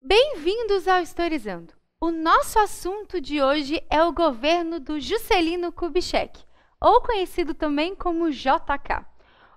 Bem-vindos ao Historizando. O nosso assunto de hoje é o governo do Juscelino Kubitschek, ou conhecido também como JK.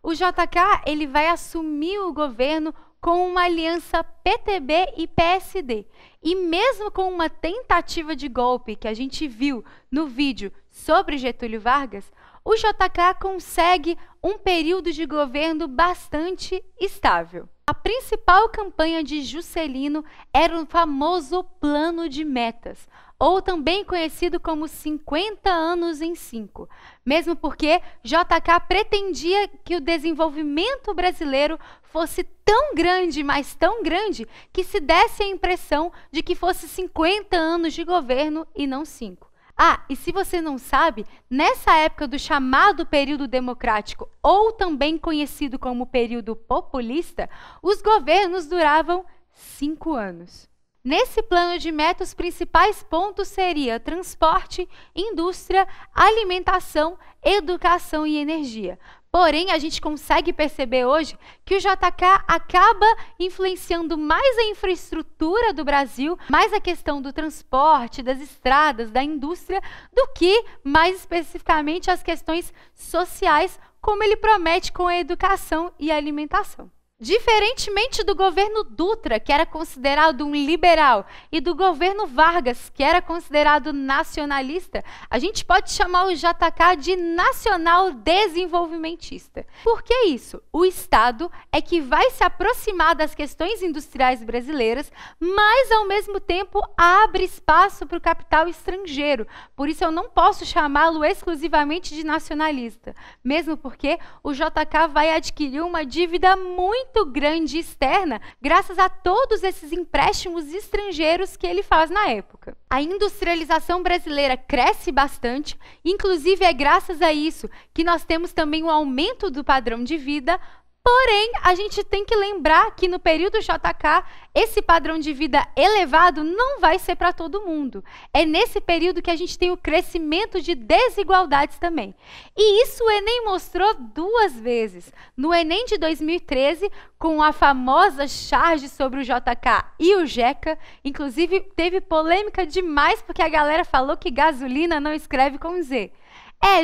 O JK ele vai assumir o governo com uma aliança PTB e PSD. E mesmo com uma tentativa de golpe que a gente viu no vídeo sobre Getúlio Vargas, o JK consegue um período de governo bastante estável. A principal campanha de Juscelino era o famoso Plano de Metas, ou também conhecido como 50 anos em 5, mesmo porque JK pretendia que o desenvolvimento brasileiro fosse tão grande, mas tão grande, que se desse a impressão de que fosse 50 anos de governo e não 5. Ah, e se você não sabe, nessa época do chamado período democrático, ou também conhecido como período populista, os governos duravam 5 anos. Nesse plano de metas, os principais pontos seriam transporte, indústria, alimentação, educação e energia. Porém, a gente consegue perceber hoje que o JK acaba influenciando mais a infraestrutura do Brasil, mais a questão do transporte, das estradas, da indústria, do que, mais especificamente, as questões sociais, como ele promete com a educação e a alimentação. Diferentemente do governo Dutra, que era considerado um liberal, e do governo Vargas, que era considerado nacionalista, a gente pode chamar o JK de nacional desenvolvimentista. Por que isso? O Estado é que vai se aproximar das questões industriais brasileiras, mas ao mesmo tempo abre espaço para o capital estrangeiro. Por isso eu não posso chamá-lo exclusivamente de nacionalista, mesmo porque o JK vai adquirir uma dívida muito grande externa, graças a todos esses empréstimos estrangeiros que ele faz na época. A industrialização brasileira cresce bastante, inclusive é graças a isso que nós temos também um aumento do padrão de vida. Porém, a gente tem que lembrar que no período JK, esse padrão de vida elevado não vai ser para todo mundo. É nesse período que a gente tem o crescimento de desigualdades também. E isso o Enem mostrou 2 vezes. No Enem de 2013, com a famosa charge sobre o JK e o Jeca, inclusive teve polêmica demais porque a galera falou que gasolina não escreve com Z.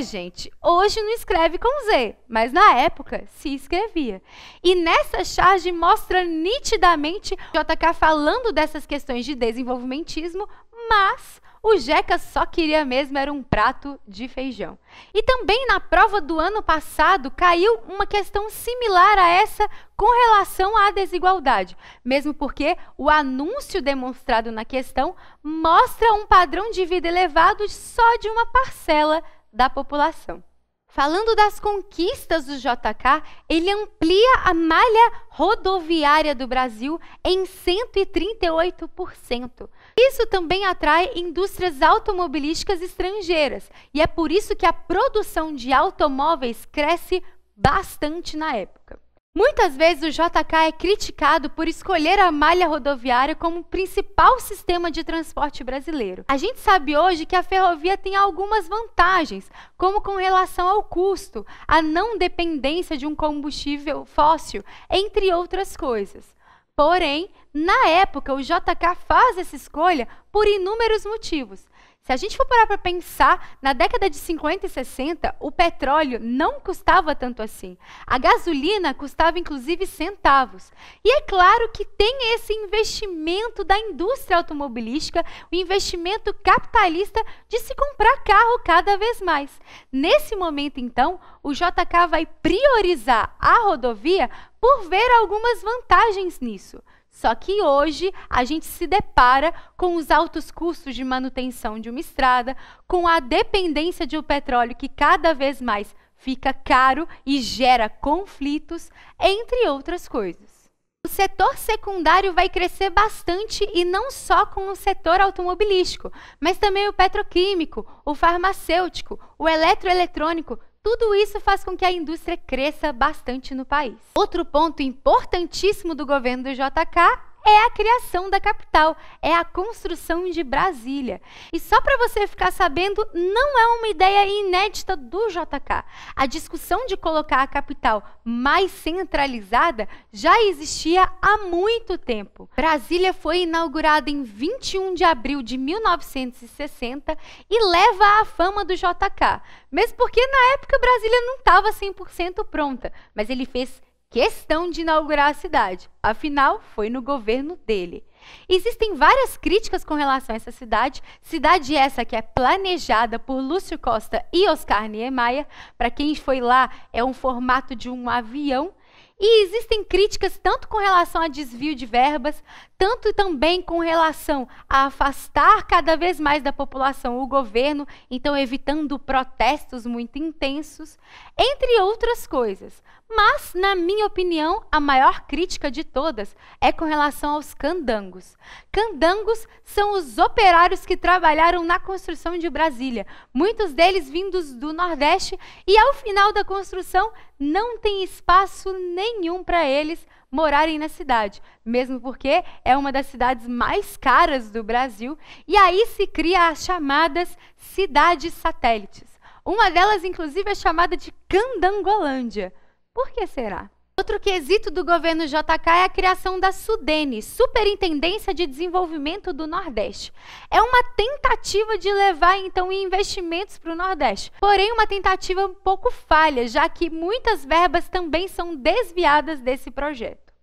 Gente, hoje não escreve com Z, mas na época se escrevia. E nessa charge mostra nitidamente o JK falando dessas questões de desenvolvimentismo, mas o Jeca só queria mesmo era um prato de feijão. E também na prova do ano passado caiu uma questão similar a essa com relação à desigualdade, mesmo porque o anúncio demonstrado na questão mostra um padrão de vida elevado só de uma parcela da população. Falando das conquistas do JK, ele amplia a malha rodoviária do Brasil em 138%. Isso também atrai indústrias automobilísticas estrangeiras, e é por isso que a produção de automóveis cresce bastante na época. Muitas vezes o JK é criticado por escolher a malha rodoviária como principal sistema de transporte brasileiro. A gente sabe hoje que a ferrovia tem algumas vantagens, como com relação ao custo, a não dependência de um combustível fóssil, entre outras coisas. Porém, na época, o JK faz essa escolha por inúmeros motivos. Se a gente for parar para pensar, na década de 50 e 60, o petróleo não custava tanto assim. A gasolina custava inclusive centavos. E é claro que tem esse investimento da indústria automobilística, o investimento capitalista de se comprar carro cada vez mais. Nesse momento, então, o JK vai priorizar a rodovia por ver algumas vantagens nisso. Só que hoje a gente se depara com os altos custos de manutenção de uma estrada, com a dependência de um petróleo que cada vez mais fica caro e gera conflitos, entre outras coisas. O setor secundário vai crescer bastante e não só com o setor automobilístico, mas também o petroquímico, o farmacêutico, o eletroeletrônico. Tudo isso faz com que a indústria cresça bastante no país. Outro ponto importantíssimo do governo do JK é a criação da capital, é a construção de Brasília. E só para você ficar sabendo, não é uma ideia inédita do JK. A discussão de colocar a capital mais centralizada já existia há muito tempo. Brasília foi inaugurada em 21 de abril de 1960 e leva à fama do JK, mesmo porque na época Brasília não estava 100% pronta, mas ele fez questão de inaugurar a cidade, afinal, foi no governo dele. Existem várias críticas com relação a essa cidade essa que é planejada por Lúcio Costa e Oscar Niemeyer. Para quem foi lá, é um formato de um avião. E existem críticas tanto com relação a desvio de verbas, tanto também com relação a afastar cada vez mais da população o governo, então evitando protestos muito intensos, entre outras coisas. Mas, na minha opinião, a maior crítica de todas é com relação aos candangos. Candangos são os operários que trabalharam na construção de Brasília, muitos deles vindos do Nordeste, e ao final da construção não tem espaço nenhum para eles morarem na cidade, mesmo porque é uma das cidades mais caras do Brasil, e aí se cria as chamadas cidades satélites. Uma delas, inclusive, é chamada de Candangolândia. Por que será? Outro quesito do governo JK é a criação da SUDENE, Superintendência de Desenvolvimento do Nordeste. É uma tentativa de levar, então, investimentos para o Nordeste. Porém, uma tentativa um pouco falha, já que muitas verbas também são desviadas desse projeto.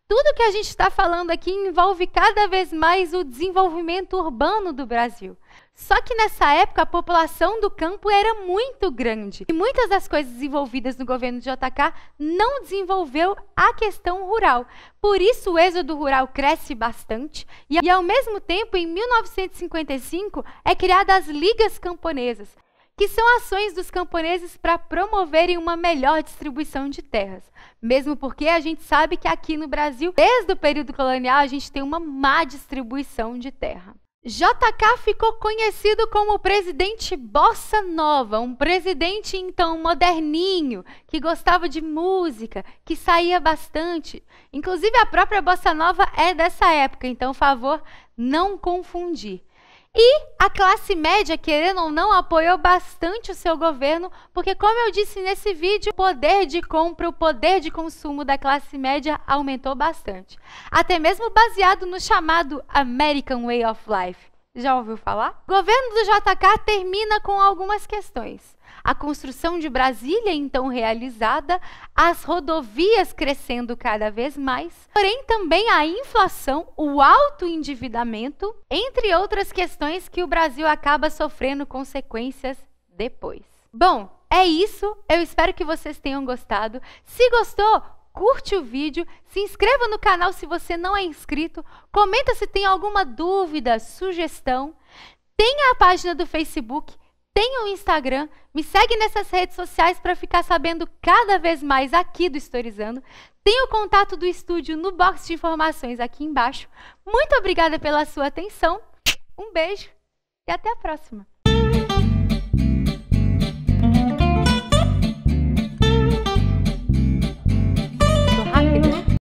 Tudo que a gente está falando aqui envolve cada vez mais o desenvolvimento urbano do Brasil. Só que nessa época a população do campo era muito grande e muitas das coisas desenvolvidas no governo de JK não desenvolveu a questão rural. Por isso o êxodo rural cresce bastante e ao mesmo tempo, em 1955, é criada as Ligas Camponesas, que são ações dos camponeses para promoverem uma melhor distribuição de terras. Mesmo porque a gente sabe que aqui no Brasil, desde o período colonial, a gente tem uma má distribuição de terra. JK ficou conhecido como o presidente Bossa Nova, um presidente então moderninho, que gostava de música, que saía bastante. Inclusive a própria Bossa Nova é dessa época, então, por favor, não confundir. E a classe média, querendo ou não, apoiou bastante o seu governo, porque, como eu disse nesse vídeo, o poder de compra, o poder de consumo da classe média aumentou bastante. Até mesmo baseado no chamado American Way of Life. Já ouviu falar? O governo do JK termina com algumas questões. A construção de Brasília, então realizada, as rodovias crescendo cada vez mais, porém também a inflação, o alto endividamento, entre outras questões que o Brasil acaba sofrendo consequências depois. Bom, é isso. Eu espero que vocês tenham gostado. Se gostou, curte o vídeo, se inscreva no canal se você não é inscrito, comenta se tem alguma dúvida, sugestão. Tem a página do Facebook, tem o Instagram, me segue nessas redes sociais para ficar sabendo cada vez mais aqui do Historizando. Tem o contato do estúdio no box de informações aqui embaixo. Muito obrigada pela sua atenção, um beijo e até a próxima!